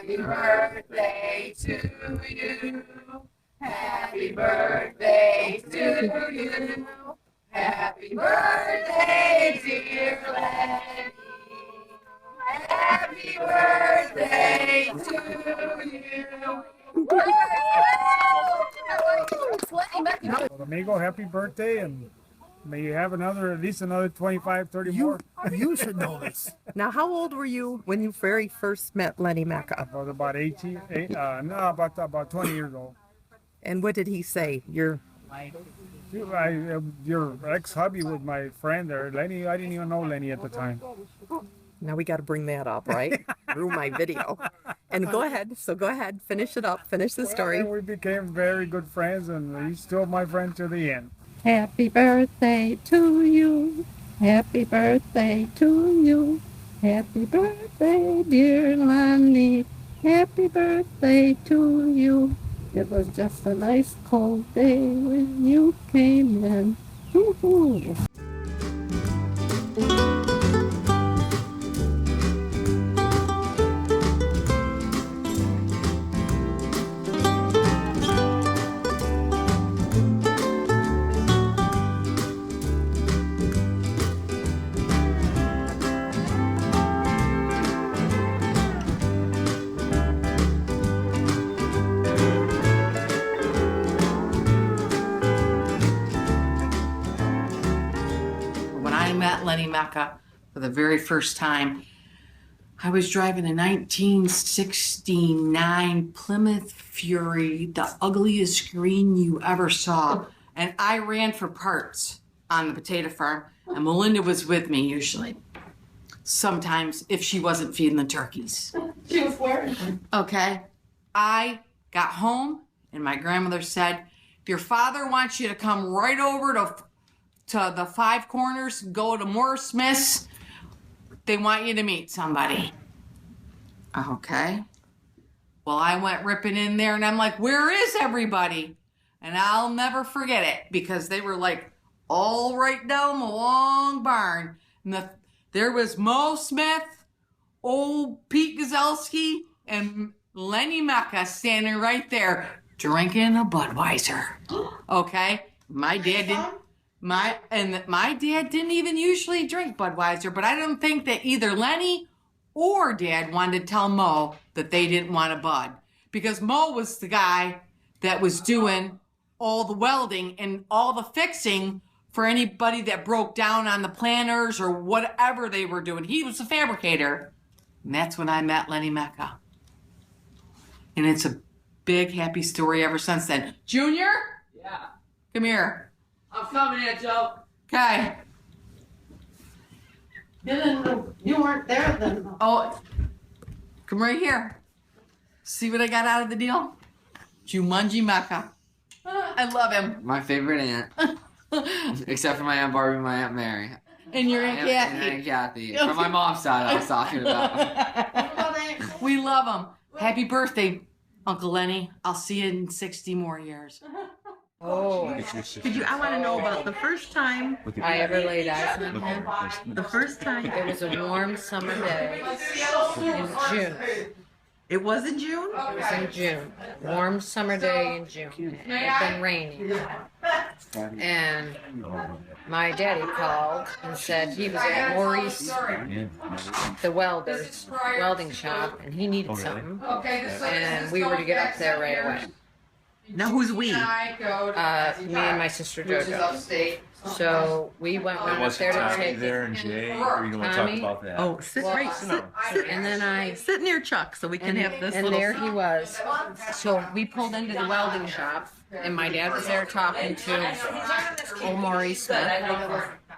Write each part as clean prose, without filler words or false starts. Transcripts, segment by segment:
Happy birthday to you. Happy birthday to you. Happy birthday, dear Lenny. Happy birthday to you. Well, amigo, happy birthday, and may you have at least another 25, 30 more. You should know this. Now, how old were you when you very first met Lenny Mecca? I was about 18, no, about 20 years old. And what did he say? Your ex-hubby was my friend there. Lenny, I didn't even know Lenny at the time. Now we got to bring that up, right? Through my video. And go ahead. So go ahead. Finish it up. Finish the story. Well, we became very good friends, and he's still my friend to the end. Happy birthday to you. Happy birthday to you. Happy birthday, dear Lonnie. Happy birthday to you. It was just a nice cold day when you came in. Woo-hoo. When I met Lenny Mecca for the very first time, I was driving a 1969 Plymouth Fury, the ugliest green you ever saw. And I ran for parts on the potato farm, and Melinda was with me usually. Sometimes if she wasn't feeding the turkeys. She was wearing them. Okay. I got home, and my grandmother said, if your father wants you to come right over to the Five Corners, go to Morris Smith's, they want you to meet somebody. Okay. Well, I went ripping in there, and I'm like, where is everybody? And I'll never forget it, because they were like all right down the long barn. And there was Mo Smith, old Pete Gazelski, and Lenny Mecca standing right there drinking a Budweiser. Okay? My dad didn't even usually drink Budweiser, but I don't think that either Lenny or Dad wanted to tell Mo that they didn't want a Bud, because Mo was the guy that was doing all the welding and all the fixing for anybody that broke down on the planters or whatever they were doing. He was a fabricator. And that's when I met Lenny Mecca. And it's a big happy story ever since then. Junior? Yeah. Come here. I'm coming here, Joe. Okay. You weren't there then. Oh, come right here. See what I got out of the deal? Jumanji Mecca. I love him. My favorite aunt. Except for my Aunt Barbie and my Aunt Mary. And your Aunt And Kathy. Aunt Kathy. From my mom's side, I was talking about. We love him. Happy birthday, Uncle Lenny. I'll see you in 60 more years. Oh. I want to know about the first time I ever laid eyes on him. the first time It was a warm summer day in June. it was in June. It was in June. Warm summer day in June. It had been raining. And my daddy called and said he was at Maurice, the welding shop, and he needed something. And we were to get up there right away. Now who's we? Me and my sister Jojo. So we went up there to take there and Jay, or you don't want to talk Tommy? about that? Oh, sit and then I sit near Chuck so we can have this and little. there he was. So we pulled into the welding shop, and my dad was there talking to old Maurice Smith.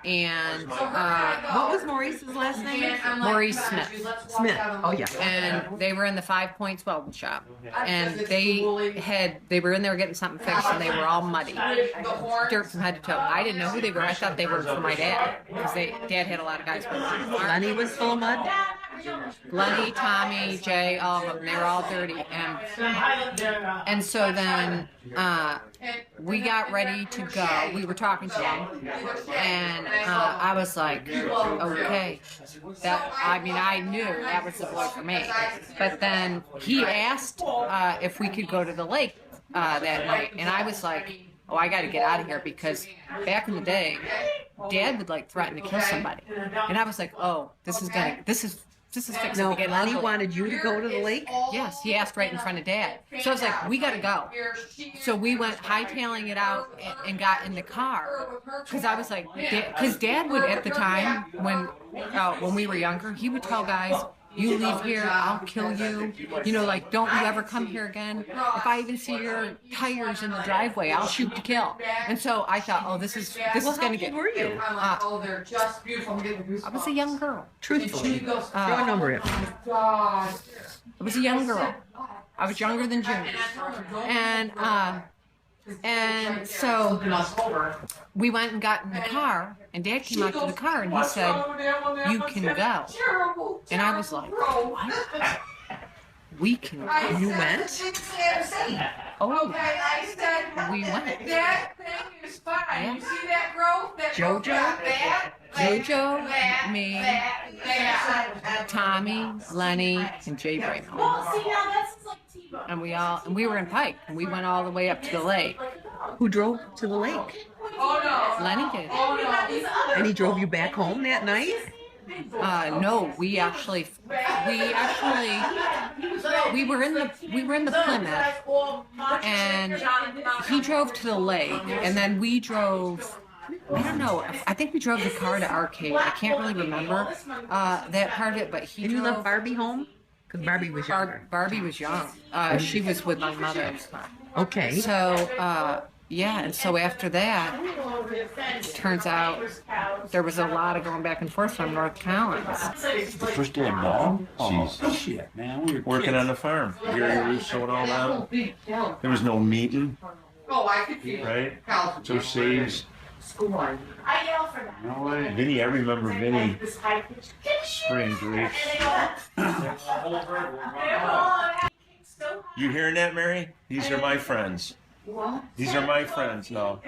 And What was Maurice's last name? Maurice Smith. Smith. Oh yeah. And they were in the 5 Points welding shop, and they were in there getting something fixed, and they were all muddy, dirt from head to toe. I didn't know who they were. I thought they were for my dad, because Dad had a lot of guys with him. Lenny was full of mud. Lenny, Tommy, Jay, all of them. They were all dirty. And so then we got ready to go. We were talking to him, and I was like, okay. I knew that was the boy for me. But then he asked if we could go to the lake that night, and I was like, oh, I got to get out of here, because back in the day, Dad would like threaten to kill somebody, and I was like, oh, this is fixing Now, to get Lenny ugly. wanted you to go to the lake? Yes, he asked right in front of Dad. So I was like, we got to go. So we went hightailing it out and got in the car, because I was like, because Dad would, at the time when we were younger, he would tell guys, you leave here, I'll kill you. You know, like, don't you ever come here again. If I even see your tires in the driveway, I'll shoot to kill. And so I thought, oh, this is going to get. How old were you? Oh, they're just beautiful. I was a young girl. Truthfully. Throw a number in. I was a young girl. I was younger than Junior. And so we went and got in the car, and Dad came out to the car, and he said, you can go. And I was like, what? We can go. You went? Oh, I said, we went. that thing is fine. Yeah. You see that growth? That Jojo? That, Jojo, me, that. Tommy, Lenny, and Jay Braymo. And we were in Pike, and we went all the way up to the lake. Who drove to the lake? Oh, no. Lenny did. Oh, no. And he drove you back home that night? No, we were in the Plymouth, and he drove to the lake, and then we drove. I don't know. I think we drove the car to Arcade. I can't really remember that part of it, but he And you drove. left Barbie home? Because Barbie was younger. Barbie was young. She was with my mother at the time. Okay. So, yeah, and so after that, it turns out there was a lot of going back and forth from North Collins. The first day I met him, oh, shit, man, we were working on the farm. Gary Russo and all that. There was no meeting, Oh, I could feel right? it. So saves. I yell for that. No way. Vinny, I remember Vinny. Spring grapes. You hearing that, Mary? These are my friends. These are my friends now.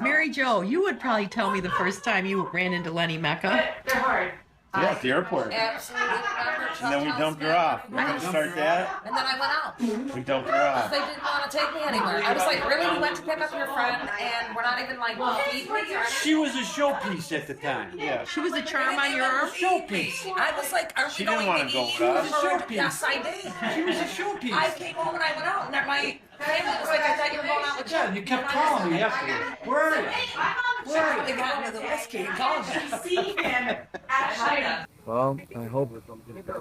Mary Jo, you would probably tell me the first time you ran into Lenny Mecca. They're hard. Yeah, at the airport. Absolutely. And then we dumped her off. We're gonna start that. And then I went out. We dumped her off. They didn't want to take me anywhere. I was like, really? You went to pick up your friend and we're not even like feeding me? She was a showpiece at the time. Yeah. She was a charm on your arm? Showpiece. I was like, are She we didn't going wanna to go eat? with us. Showpiece. Yes, I did. She was a showpiece. I came home and I went out and my family was like, I thought you were going out with Yeah, you kept calling me after. Where are you? Where they got into the whiskey and called me. Well, I hope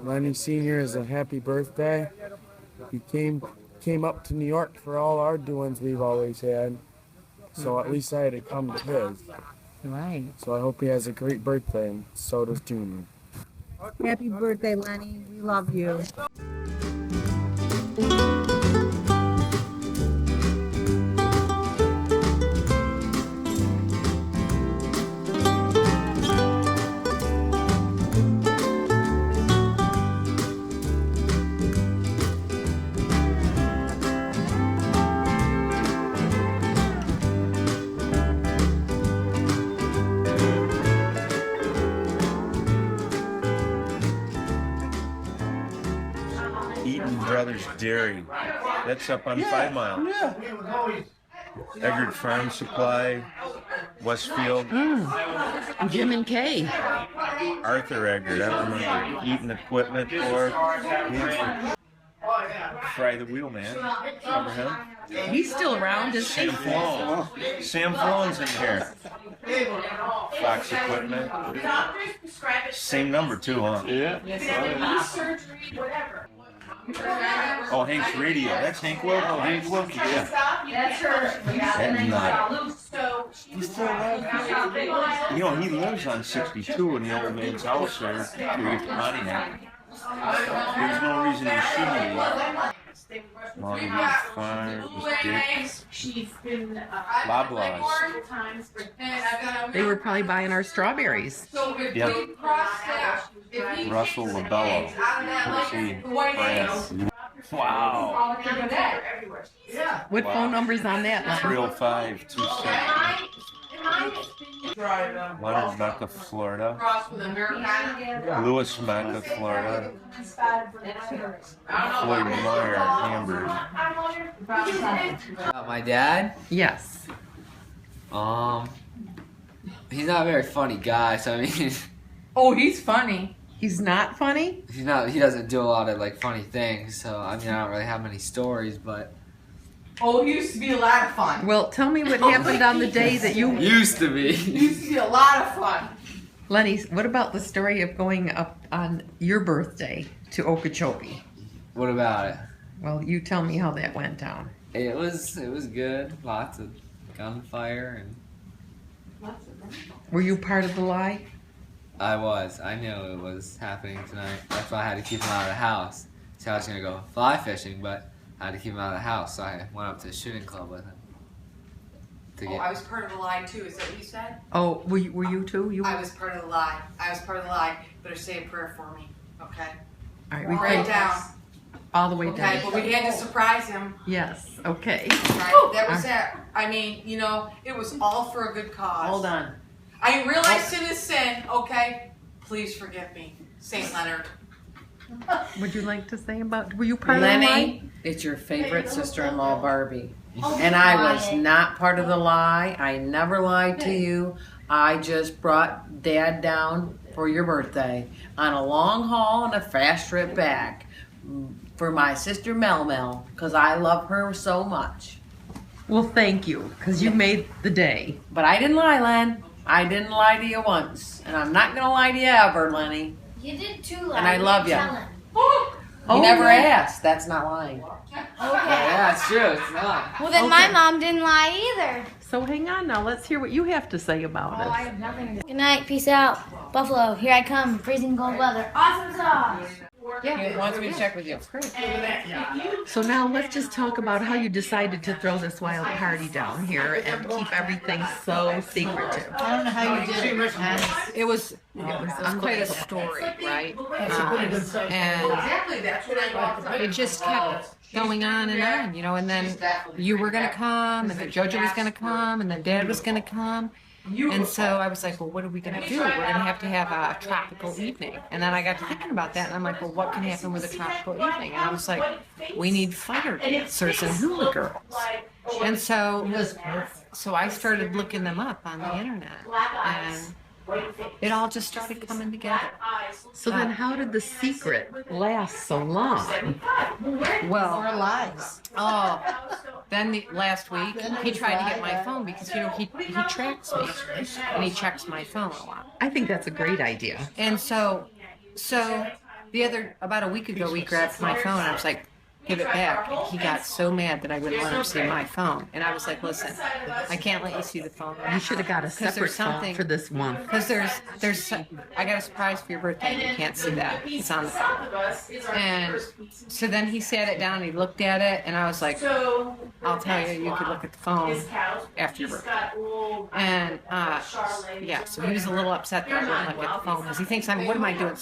Lenny Sr. is a happy birthday. He came up to New York for all our doings we've always had. So at least I had to come to his. Right. So I hope he has a great birthday, and so does Junior. Happy birthday, Lenny. We love you. Eaton Brothers Dairy. That's up on 5 Mile. Eggert Farm Supply, Westfield. Jim and Kay. Arthur Eggert. I don't remember. Eaton Equipment or Fry the Wheel Man. Remember him? He's still around, isn't Sam he? Flown. Sam Flown's in here. Fox Equipment. Same number too, huh? Yeah. Oh, Hank's Radio. That's Hank Wilkie. Oh, Hank Wilkie, yeah. That's her. That nut. You know, he lives on 62 in the old man's house there. You get to Pontiac. There's no reason Yosemite. Long Beach Farm, Dick's, She's been Loblaws. They were probably buying our strawberries. Yep. Russell Labello. Let's see. France. Wow. What phone number's on that? Lenny? 305 27. Leonard Mecca, Florida. Cross with Americana. Lewis Mecca, Florida. Floyd Meyer, Hamburg. About my dad? Yes. He's not a very funny guy, so I mean, Oh, he's funny. He's not funny? he doesn't do a lot of like funny things, so I mean I don't really have many stories, but Oh, he used to be a lot of fun. Well, tell me what happened on the day that you... used to be. He used to be a lot of fun. Lenny, what about the story of going up on your birthday to Okeechobee? What about it? Well, you tell me how that went down. It was good. Lots of gunfire and Were you part of the lie? I was. I knew it was happening tonight. That's why I had to keep him out of the house. So I was gonna go fly fishing, but I had to keep him out of the house. So I went up to the shooting club with him. Oh, I was part of the lie too. Is that what you said? Oh, were you too? You? I was part of the lie. I was part of the lie. Better say a prayer for me, okay? All right, we Right prayed down. all the way Okay, down. but we had to surprise him. Yes. Okay. Right? That was it. I mean, you know, it was all for a good cause. Hold on. I realize sin is sin, okay? Please forgive me, Saint Leonard. Would you like to say about? Were you part of the lie? Lenny, it's your favorite sister-in-law, Barbie. And I was not part of the lie. I never lied to you. I just brought Dad down for your birthday on a long haul and a fast trip back for my sister Mel Mel, because I love her so much. Well, thank you, because you made the day. But I didn't lie, Len. I didn't lie to you once. And I'm not going to lie to you ever, Lenny. You did too loud. And I love you. Oh, You never right. asked. That's not lying. Yeah, it's true. It's not. Well, then my mom didn't lie either. So hang on now. Let's hear what you have to say about it. have nothing to do. Good night. Peace out. Buffalo, here I come. Freezing cold weather. Awesome sauce. Yeah, he wants me to check with you. So now let's just talk about how you decided to throw this wild party down here and keep everything so secretive. I don't know how you did it. It was quite a story, right? And Exactly, that's what I want. it just kept going on, you know, and then you were going to come, and then Jojo was going to come, and then Dad was going to come. And so I was like, well, what are we going to do? We're going to have a tropical evening. And then I got to thinking about that, and I'm like, well, what can happen with a tropical evening? And I was like, we need fire dancers and hula girls. And so I started looking them up on the internet, and it all just started coming together. So then how did the secret last so long? Well, lies. then last week he tried to get my phone because, you know, he tracks me and he checks my phone a lot. I think that's a great idea. And so about a week ago, we grabbed my phone and I was like, give it back. And he got so mad that I wouldn't let him see my phone. And I was like, listen, I can't let you see the phone. You should have got a separate phone for this one. Because I got a surprise for your birthday. You can't see that. It's on the phone. And so then he sat it down and he looked at it, and I was like, I'll tell you, you could look at the phone after your birthday. And yeah, so he was a little upset that I wouldn't look at the phone because he thinks what am I doing?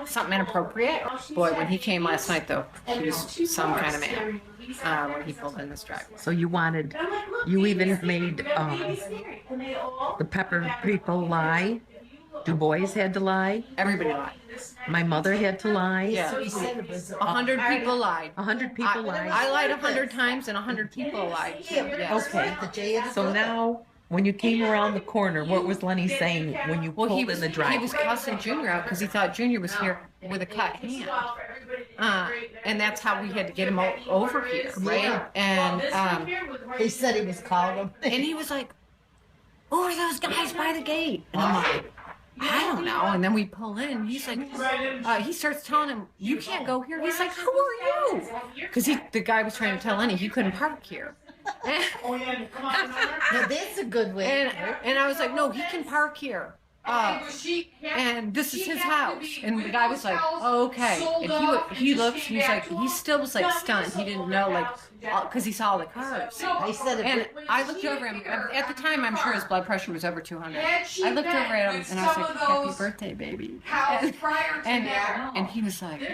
Something inappropriate? Boy, when he came last night, though, he was some kind of man when he pulled in this driveway. So you even made the Pepper people lie. Du Bois had to lie. Everybody lied. My mother had to lie. Yeah. 100 people lied. 100 people lied. I lied 100 times and 100 people lied. Yes. Okay. So now, when you came around the corner, what was Lenny saying when you pulled in the driveway? He was cussing Junior out because he thought Junior was here with a cut hand. And that's how we had to get him over here, right? And He said he was calling him. and he was like, who are those guys by the gate? And I'm like, I don't know. And then we pull in. He's like, he starts telling him, you can't go here. He's like, who are you? Because the guy was trying to tell Lenny he couldn't park here. Now, that's a good way. And I was like, no, he can park here. And this is his house. And the guy was like, oh, okay. And he looks, and he's like, he still was like stunned. He didn't know, like, because he saw all the cars. I said And I looked over him. At the time, I'm sure his blood pressure was over 200. I looked over at him, and I was like, happy birthday, baby. And he was like, he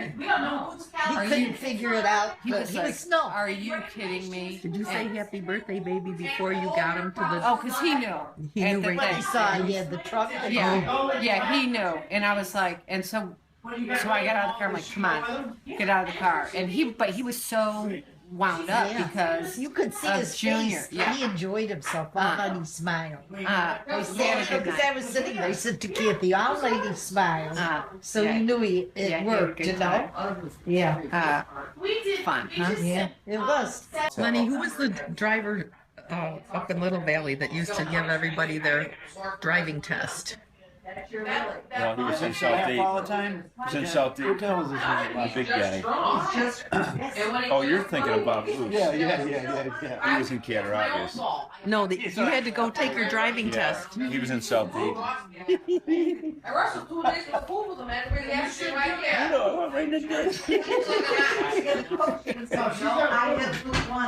couldn't figure it out. he was like, no. are you kidding me? Did you say happy birthday, baby, before you got him to the? Oh, because he knew. He At knew the right But thing. he saw he had the truck. Yeah, he knew. And I was like, and so I got out of the car. I'm like, come on, get out of the car. And but he was so wound up because You could see of his Junior. face. Yeah. He enjoyed himself. I thought he smiled. I Because I was sitting there, I said to Kathy, our lady smiled. So yeah. you knew it Yeah, he had a worked, good you know? Yeah. Fun, huh? Yeah, it was. Lenny, who was the driver up in Little Valley that used to give everybody their driving test? No, he was in South Dayton. All the time? He was in South Dayton. The big guy. Oh, you're thinking about Bruce. Yeah. He was in Cattaraugus. No, you had to go take your driving test. He was in South Dayton. I wrestled 2 days in the pool with him, man. Everybody asked me right there.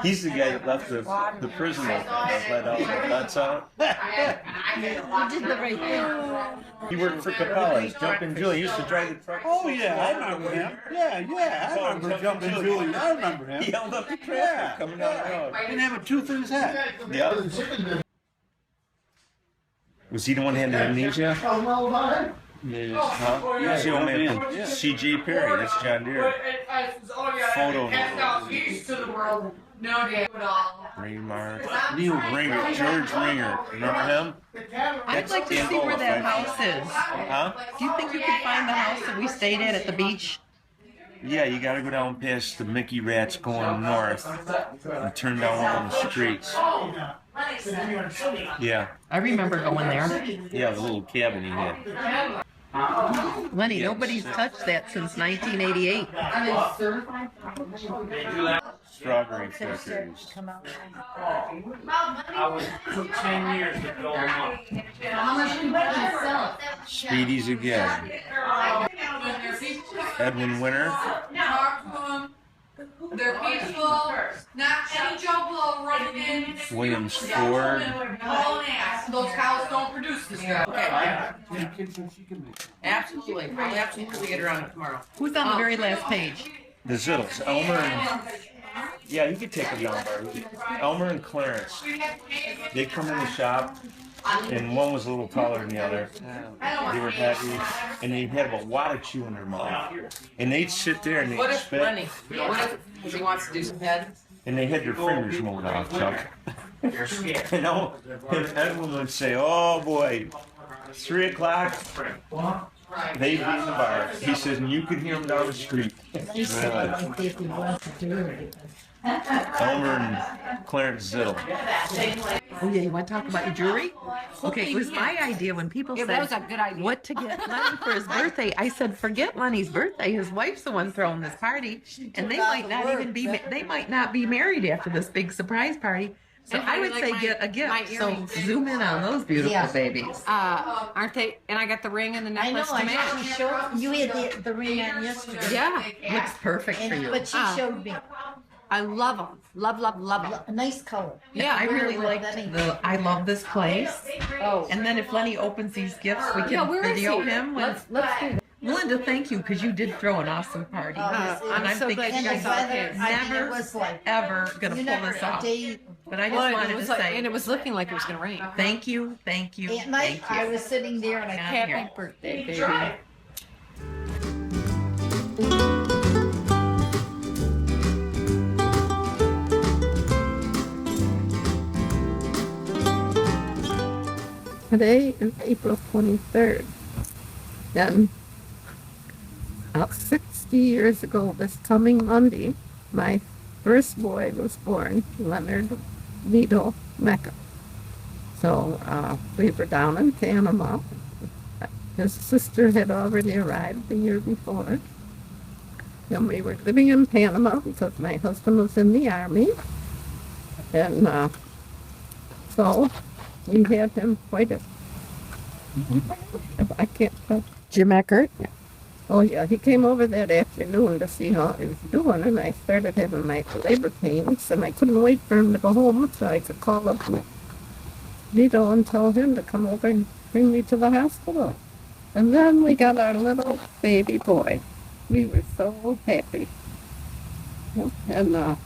He's the guy that left the prison open. Let out the nuts out. You did the right thing. He worked for Capella's, Jumpin' Julie. He used to drive the truck. Oh, yeah, I remember him. Yeah, I remember Jumpin' Julie. I remember him. He held up the trailer coming down the road. He didn't have a tooth in his head. Yeah. Was he the one who had amnesia? Huh? That's the old man from C.J. Perry. That's John Deere. Photo. Neil Ringer, George Ringer. Remember him? I'd like to see where that house is. Huh? Do you think you could find the house that we stayed at the beach? Yeah, you gotta go down past the Mickey Rats going north and turn down one of the streets. Yeah. I remember going there. Yeah, the little cabin he had. Lenny, nobody's touched that since 1988. Strawberry filters. Speedies again. Edwin Winter. They're peaceful, not any Joe Blow running in. Williams Ford. Hauling ass. Those cows don't produce this stuff. Absolutely. We'll absolutely get around it tomorrow. Who's on the very last page? The Zittles. Elmer and... Yeah, you could take them down, Barry. Elmer and Clarence. They come in the shop, and one was a little taller than the other. They were happy, and they had a wad of chew in their mouth. And they'd sit there and What they'd if spit, Lenny? What if he wants to do some head? and they had their fingers mowed off, Chuck. You know, and Edwin would say, "Oh boy, 3 o'clock." They'd be in the bar. He says, and you could hear them down the street. Elmer and Clarence Zittle. Oh yeah, you want to talk about your jewelry? Okay, it was my idea when people It said was a good idea. what to get Lenny for his birthday. I said, forget Lenny's birthday. His wife's the one throwing this party, and they might not even be they might not be married after this big surprise party. So And I would like say my- get a my gift. So earrings. zoom in on those beautiful babies. Aren't they? And I got the ring and the I know, necklace to match. she showed, you had the ring on yesterday. Yeah. Looks perfect for you. But she showed me. I love them. Love them. A nice color. Yeah, I really like liked Lenny. I love this place. Oh. And then if Lenny opens these gifts, we can Yeah, where is video he? him. When, Let's do that. Melinda, thank you, because you did throw an awesome party. I'm so glad you And the guys all weather, came. I mean, Never it was like, ever gonna you pull never, this off. day, But I just Well, wanted it to was like, say and it was looking like it was going to rain. thank you, thank you, at night, thank I you. was sitting there and I Happy kept Happy birthday, baby. Today is April 23rd. And 60 years ago, this coming Monday, my first boy was born, Leonard Vito Mecca. So we were down in Panama. His sister had already arrived the year before. And we were living in Panama because my husband was in the Army. And so we had him quite I can't tell. Jim Eckert. Oh yeah, he came over that afternoon to see how I was doing, and I started having my labor pains, and I couldn't wait for him to go home so I could call up Vito and tell him to come over and bring me to the hospital. And then we got our little baby boy. We were so happy. Yep. And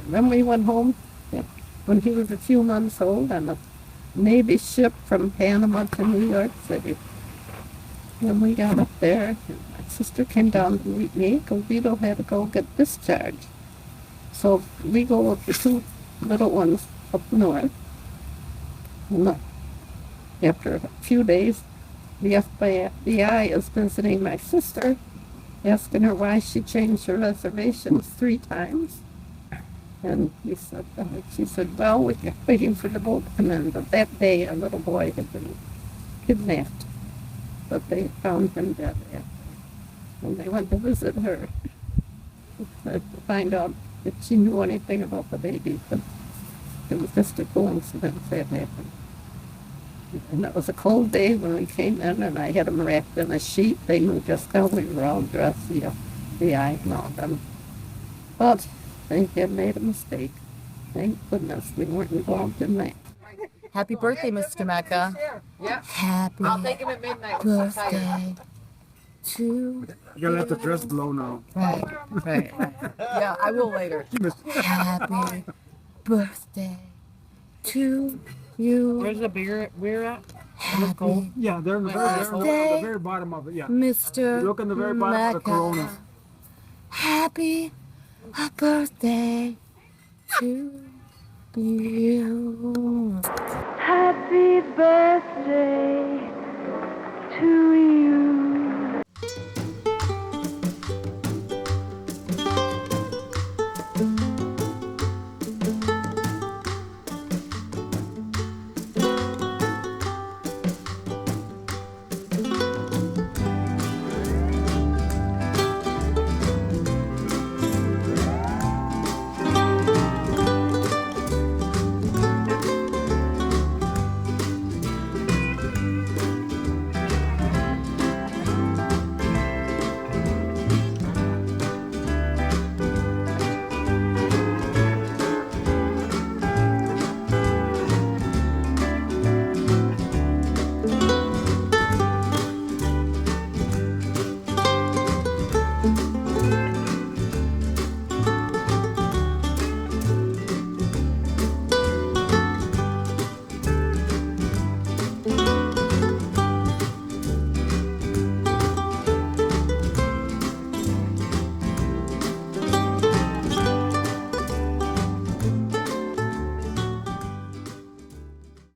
then we went home when he was a few months old on a Navy ship from Panama to New York City. And we got up there, and my sister came down to meet me because Vito had to go get discharged. So we go with the two little ones up north. And after a few days, the FBI is visiting my sister, asking her why she changed her reservations 3 times. And she said, well, we're waiting for the boat to come in. But that day, a little boy had been kidnapped. But they found him dead after. And they went to visit her to find out if she knew anything about the baby. But it was just a coincidence that happened. And it was a cold day when we came in, and I had him wrapped in a sheet. They knew just how we were all dressed, the FBI and all them. But they had made a mistake. Thank goodness we weren't involved in that. Happy birthday, Mr. Mecca. Yep. Happy I'll take him at midnight when I'm tired. birthday to You gotta let the dress blow now. Right. Yeah, I will later. Happy birthday to you. Where's the beer? We're at? Happy Yeah, they're in the birthday, very bottom of it. Yeah. Mr. Look in the very bottom of the Mecca. Corona. Happy birthday to you. Happy birthday to you.